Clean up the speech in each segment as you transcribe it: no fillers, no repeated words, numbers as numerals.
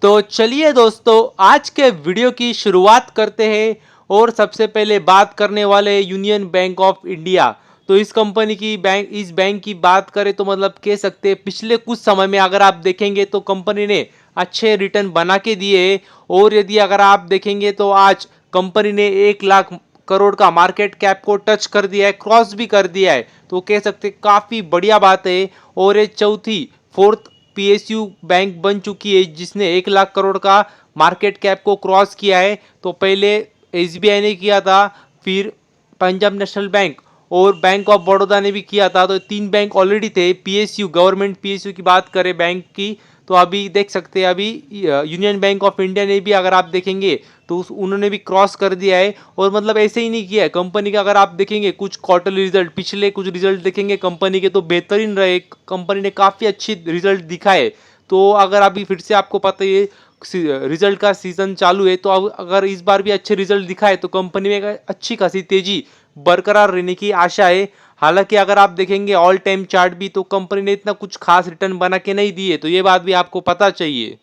तो चलिए दोस्तों, आज के वीडियो की शुरुआत करते हैं और सबसे पहले बात करने वाले यूनियन बैंक ऑफ इंडिया। तो इस कंपनी की इस बैंक की बात करें तो मतलब कह सकते हैं पिछले कुछ समय में अगर आप देखेंगे तो कंपनी ने अच्छे रिटर्न बना के दिए। और यदि अगर आप देखेंगे तो आज कंपनी ने 1 लाख करोड़ का मार्केट कैप को टच कर दिया है, क्रॉस भी कर दिया है। तो कह सकते काफ़ी बढ़िया बात है। और ये चौथी फोर्थ पीएसयू बैंक बन चुकी है जिसने 1 लाख करोड़ का मार्केट कैप को क्रॉस किया है। तो पहले एसबीआई ने किया था, फिर पंजाब नेशनल बैंक और बैंक ऑफ बड़ौदा ने भी किया था। तो 3 बैंक ऑलरेडी थे। पीएसयू गवर्नमेंट पीएसयू की बात करें बैंक की, तो अभी देख सकते हैं अभी यूनियन बैंक ऑफ इंडिया ने भी अगर आप देखेंगे तो उन्होंने भी क्रॉस कर दिया है। और मतलब ऐसे ही नहीं किया है कंपनी का, अगर आप देखेंगे कुछ क्वार्टरली रिजल्ट, पिछले कुछ रिजल्ट देखेंगे कंपनी के तो बेहतरीन रहे। कंपनी ने काफ़ी अच्छी रिजल्ट दिखाए। तो अगर अभी फिर से आपको पता है रिजल्ट का सीजन चालू है, तो अगर इस बार भी अच्छे रिजल्ट दिखाए तो कंपनी में एक अच्छी खासी तेजी बरकरार रहने की आशा है। हालांकि अगर आप देखेंगे ऑल टाइम चार्ट भी, तो कंपनी ने इतना कुछ खास रिटर्न बना के नहीं दिए, तो ये बात भी आपको पता चाहिए।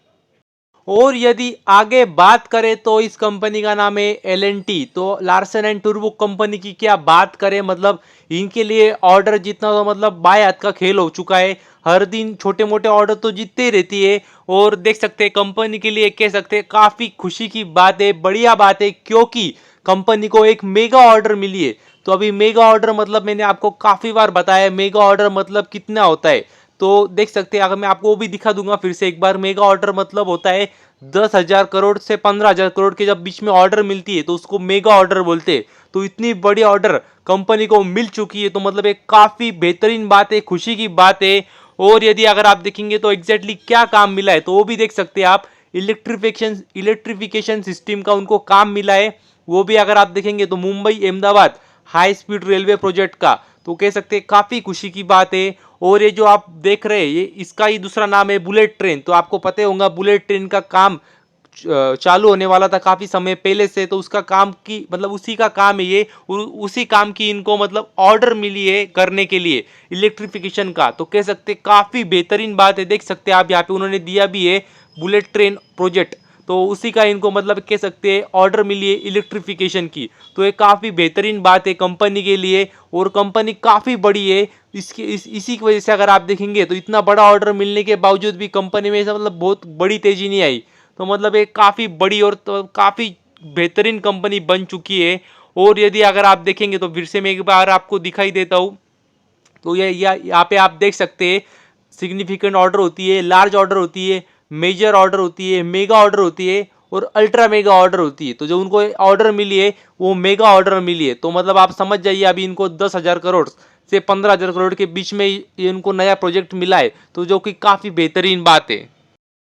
और यदि आगे बात करें तो इस कंपनी का नाम है एल&टी। तो लार्सन एंड टूब्रो कंपनी की क्या बात करें, मतलब इनके लिए ऑर्डर जीतना तो मतलब बाय हाथ का खेल हो चुका है। हर दिन छोटे मोटे ऑर्डर तो जीतते ही रहती है। और देख सकते हैं कंपनी के लिए कह सकते हैं काफ़ी खुशी की बात है, बढ़िया बात है, क्योंकि कंपनी को एक मेगा ऑर्डर मिली है। तो अभी मेगा ऑर्डर मतलब मैंने आपको काफ़ी बार बताया मेगा ऑर्डर मतलब कितना होता है। तो देख सकते हैं, अगर मैं आपको वो भी दिखा दूंगा फिर से एक बार, मेगा ऑर्डर मतलब होता है 10,000 करोड़ से 15,000 करोड़ के जब बीच में ऑर्डर मिलती है तो उसको मेगा ऑर्डर बोलते हैं। तो इतनी बड़ी ऑर्डर कंपनी को मिल चुकी है, तो मतलब एक काफ़ी बेहतरीन बात है, खुशी की बात है। और यदि अगर आप देखेंगे तो एग्जैक्टली क्या काम मिला है तो वो भी देख सकते हैं आप। इलेक्ट्रिफिकेशन सिस्टम का उनको काम मिला है। वो भी अगर आप देखेंगे तो Mumbai Ahmedabad high speed railway project का, तो कह सकते हैं काफ़ी खुशी की बात है। और ये जो आप देख रहे हैं ये इसका ही दूसरा नाम है बुलेट ट्रेन। तो आपको पता ही होगा बुलेट ट्रेन का काम चालू होने वाला था काफ़ी समय पहले से, तो उसका काम की मतलब उसी का काम है ये। उसी काम की इनको मतलब ऑर्डर मिली है करने के लिए इलेक्ट्रिफिकेशन का। तो कह सकते काफ़ी बेहतरीन बात है। देख सकते हैं आप यहाँ पे उन्होंने दिया भी है बुलेट ट्रेन प्रोजेक्ट, तो उसी का इनको मतलब कह सकते हैं ऑर्डर मिली है इलेक्ट्रिफिकेशन की। तो ये काफ़ी बेहतरीन बात है कंपनी के लिए। और कंपनी काफ़ी बड़ी है, इसी की वजह से अगर आप देखेंगे तो इतना बड़ा ऑर्डर मिलने के बावजूद भी कंपनी में ऐसा मतलब बहुत बड़ी तेजी नहीं आई। तो मतलब एक काफ़ी बड़ी और तो काफ़ी बेहतरीन कंपनी बन चुकी है। और यदि अगर आप देखेंगे तो फिर से मैं एक बार आपको दिखाई देता हूँ। तो ये यहाँ पे आप देख सकते हैं सिग्निफिकेंट ऑर्डर होती है, लार्ज ऑर्डर होती है, मेजर ऑर्डर होती है, मेगा ऑर्डर होती है और अल्ट्रा मेगा ऑर्डर होती है। तो जो उनको ऑर्डर मिली है वो मेगा ऑर्डर मिली है। तो मतलब आप समझ जाइए अभी इनको 10,000 करोड़ से 15,000 करोड़ के बीच में ये इनको नया प्रोजेक्ट मिला है, तो जो कि काफ़ी बेहतरीन बात है।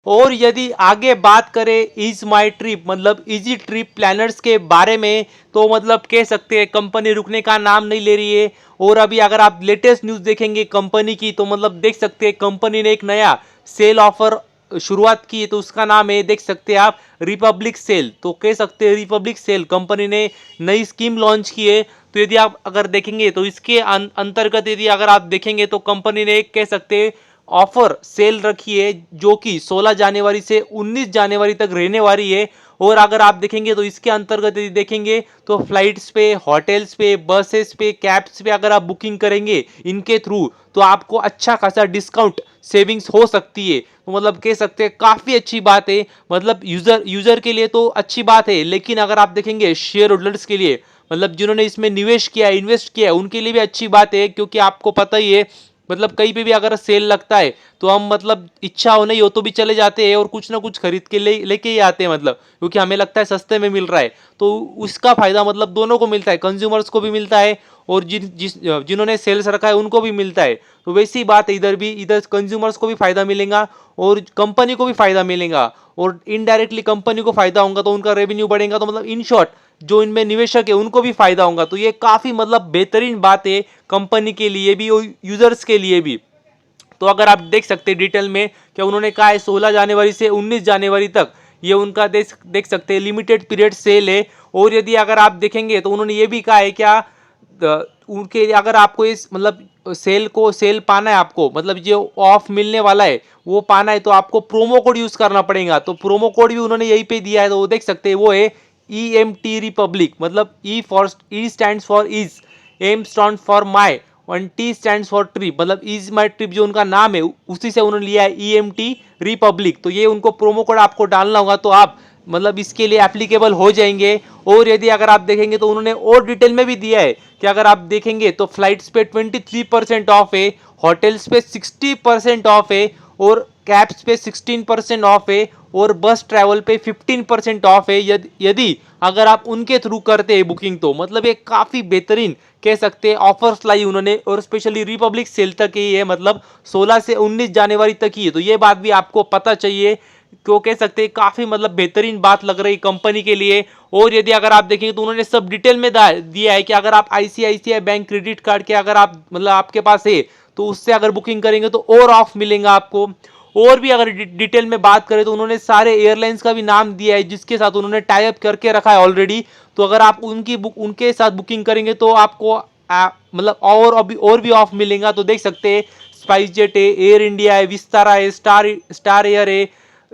और यदि आगे बात करें इज माई ट्रिप मतलब इजी ट्रिप प्लानर्स के बारे में, तो मतलब कह सकते हैं कंपनी रुकने का नाम नहीं ले रही है। और अभी अगर आप लेटेस्ट न्यूज़ देखेंगे कंपनी की, तो मतलब देख सकते हैं कंपनी ने एक नया सेल ऑफर शुरुआत की है। तो उसका नाम है देख सकते हैं आप रिपब्लिक सेल। तो कह सकते हैं रिपब्लिक सेल कंपनी ने नई स्कीम लॉन्च की है। तो यदि आप अगर देखेंगे तो इसके अंतर्गत यदि अगर आप देखेंगे तो कंपनी ने एक कह सकते हैं ऑफर सेल रखी है जो कि 16 जनवरी से 19 जनवरी तक रहने वाली है। और अगर आप देखेंगे तो इसके अंतर्गत यदि देखेंगे तो फ्लाइट्स पे, होटल्स पे, बसेस पे, कैब्स पे अगर आप बुकिंग करेंगे इनके थ्रू, तो आपको अच्छा खासा डिस्काउंट सेविंग्स हो सकती है। तो मतलब कह सकते हैं काफ़ी अच्छी बात है। मतलब यूज़र के लिए तो अच्छी बात है, लेकिन अगर आप देखेंगे शेयर होल्डर्स के लिए, मतलब जिन्होंने इसमें निवेश किया, इन्वेस्ट किया, उनके लिए भी अच्छी बात है। क्योंकि आपको पता ही है मतलब कहीं पे भी अगर सेल लगता है तो हम मतलब इच्छा हो नहीं हो तो भी चले जाते हैं और कुछ ना कुछ खरीद के लेके ही आते हैं, मतलब क्योंकि हमें लगता है सस्ते में मिल रहा है। तो उसका फायदा मतलब दोनों को मिलता है, कंज्यूमर्स को भी मिलता है और जिन्होंने सेल्स रखा है उनको भी मिलता है। तो वैसी बात है, इधर भी, इधर कंज्यूमर्स को भी फायदा मिलेगा और कंपनी को भी फायदा मिलेगा। और इनडायरेक्टली कंपनी को फायदा होगा तो उनका रेवेन्यू बढ़ेगा। तो मतलब इन शॉर्ट जो इनमें निवेशक है उनको भी फायदा होगा। तो ये काफ़ी मतलब बेहतरीन बात है कंपनी के लिए भी और यूजर्स के लिए भी। तो अगर आप देख सकते हैं डिटेल में क्या उन्होंने कहा है 16 जनवरी से 19 जनवरी तक ये उनका देख सकते हैं लिमिटेड पीरियड सेल है। और यदि अगर आप देखेंगे तो उन्होंने ये भी कहा है क्या उनके अगर आपको इस मतलब सेल पाना है, आपको मतलब जो ऑफ मिलने वाला है वो पाना है, तो आपको प्रोमो कोड यूज करना पड़ेगा। तो प्रोमो कोड भी उन्होंने यहीं पे दिया है, तो वो देख सकते हैं, वो है EMT रिपब्लिक, मतलब E stand for is, M stand for my, और टी स्टैंड फॉर ट्रिप, मतलब इज माई ट्रिप जो उनका नाम है उसी से उन्होंने लिया है EMT रिपब्लिक। तो ये उनको प्रोमो कोड आपको डालना होगा, तो आप मतलब इसके लिए एप्लीकेबल हो जाएंगे। और यदि अगर आप देखेंगे तो उन्होंने और डिटेल में भी दिया है कि अगर आप देखेंगे तो फ्लाइट्स पे 23% ऑफ है, होटल्स पे 60% ऑफ है, और कैब्स पे 16% ऑफ है, और बस ट्रैवल पे 15% ऑफ है यदि अगर आप उनके थ्रू करते हैं बुकिंग। तो मतलब ये काफ़ी बेहतरीन कह सकते हैं ऑफर्स लाई उन्होंने, और स्पेशली रिपब्लिक सेल तक ही है, मतलब 16 से 19 जनवरी तक ही है। तो ये बात भी आपको पता चाहिए, क्यों कह सकते हैं काफ़ी मतलब बेहतरीन बात लग रही कंपनी के लिए। और यदि अगर आप देखेंगे तो उन्होंने सब डिटेल में दिया है कि अगर आप ICICI बैंक क्रेडिट कार्ड के अगर आप मतलब आपके पास है तो उससे अगर बुकिंग करेंगे तो और ऑफ मिलेगा आपको। और भी अगर डिटेल में बात करें तो उन्होंने सारे एयरलाइंस का भी नाम दिया है जिसके साथ उन्होंने टाई अप करके रखा है ऑलरेडी। तो अगर आप उनके साथ बुकिंग करेंगे तो आपको मतलब और भी ऑफ मिलेगा। तो देख सकते हैं स्पाइस जेट है, एयर इंडिया है, विस्तारा है, स्टार एयर है,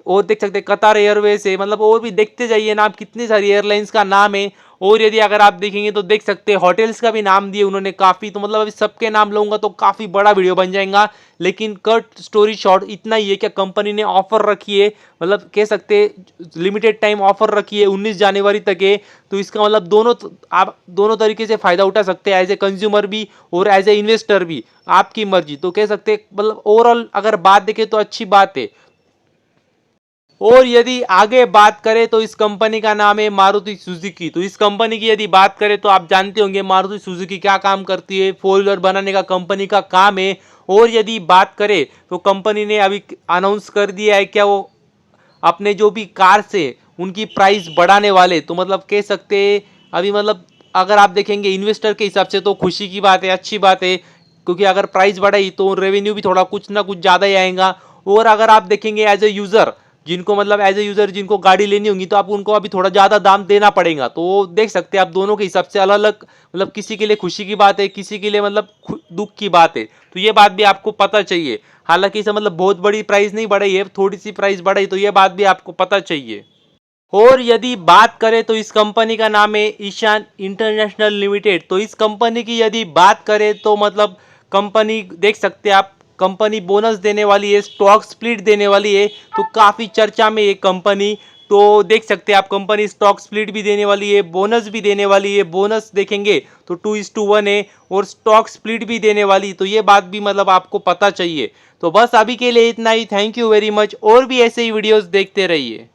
और देख सकते हैं कतार एयरवेज है, मतलब और भी देखते जाइए ना आप, कितनी सारी एयरलाइंस का नाम है। और यदि अगर आप देखेंगे तो देख सकते हैं होटल्स का भी नाम दिए उन्होंने काफ़ी। तो मतलब अभी सबके नाम लूंगा तो काफ़ी बड़ा वीडियो बन जाएगा, लेकिन कट स्टोरी शॉर्ट इतना ही है कि कंपनी ने ऑफर रखी है, मतलब कह सकते हैं लिमिटेड टाइम ऑफर रखी है 19 जनवरी तक है। तो इसका मतलब आप दोनों तरीके से फ़ायदा उठा सकते हैं, एज ए कंज्यूमर भी और एज ए इन्वेस्टर भी, आपकी मर्जी। तो कह सकते हैं मतलब ओवरऑल अगर बात देखें तो अच्छी बात है। और यदि आगे बात करें तो इस कंपनी का नाम है मारुति सुजुकी। तो इस कंपनी की यदि बात करें तो आप जानते होंगे मारुति सुजुकी क्या काम करती है, फोर व्हीलर बनाने का कंपनी का काम है। और यदि बात करें तो कंपनी ने अभी अनाउंस कर दिया है क्या वो अपने जो भी कार्स है उनकी प्राइस बढ़ाने वाले। तो मतलब कह सकते हैं अभी मतलब अगर आप देखेंगे इन्वेस्टर के हिसाब से तो खुशी की बात है, अच्छी बात है, क्योंकि अगर प्राइस बढ़ाई तो रेवेन्यू भी थोड़ा कुछ ना कुछ ज़्यादा ही आएगा। और अगर आप देखेंगे एज ए यूज़र जिनको मतलब एज ए यूज़र जिनको गाड़ी लेनी होगी तो आप उनको अभी थोड़ा ज़्यादा दाम देना पड़ेगा। तो देख सकते हैं आप दोनों के हिसाब से अलग अलग, मतलब किसी के लिए खुशी की बात है, किसी के लिए मतलब दुख की बात है। तो ये बात भी आपको पता चाहिए। हालांकि इसे मतलब बहुत बड़ी प्राइस नहीं बढ़ाई है, थोड़ी सी प्राइस बढ़ाई, तो ये बात भी आपको पता चाहिए। और यदि बात करें तो इस कंपनी का नाम है ईशान इंटरनेशनल लिमिटेड। तो इस कंपनी की यदि बात करें तो मतलब कंपनी देख सकते हैं आप, कंपनी बोनस देने वाली है, स्टॉक स्प्लिट देने वाली है, तो काफ़ी चर्चा में ये कंपनी। तो देख सकते हैं आप कंपनी स्टॉक स्प्लिट भी देने वाली है, बोनस भी देने वाली है। बोनस देखेंगे तो 2:1 है, और स्टॉक स्प्लिट भी देने वाली, तो ये बात भी मतलब आपको पता चाहिए। तो बस अभी के लिए इतना ही। थैंक यू वेरी मच, और भी ऐसे ही वीडियोस देखते रहिए।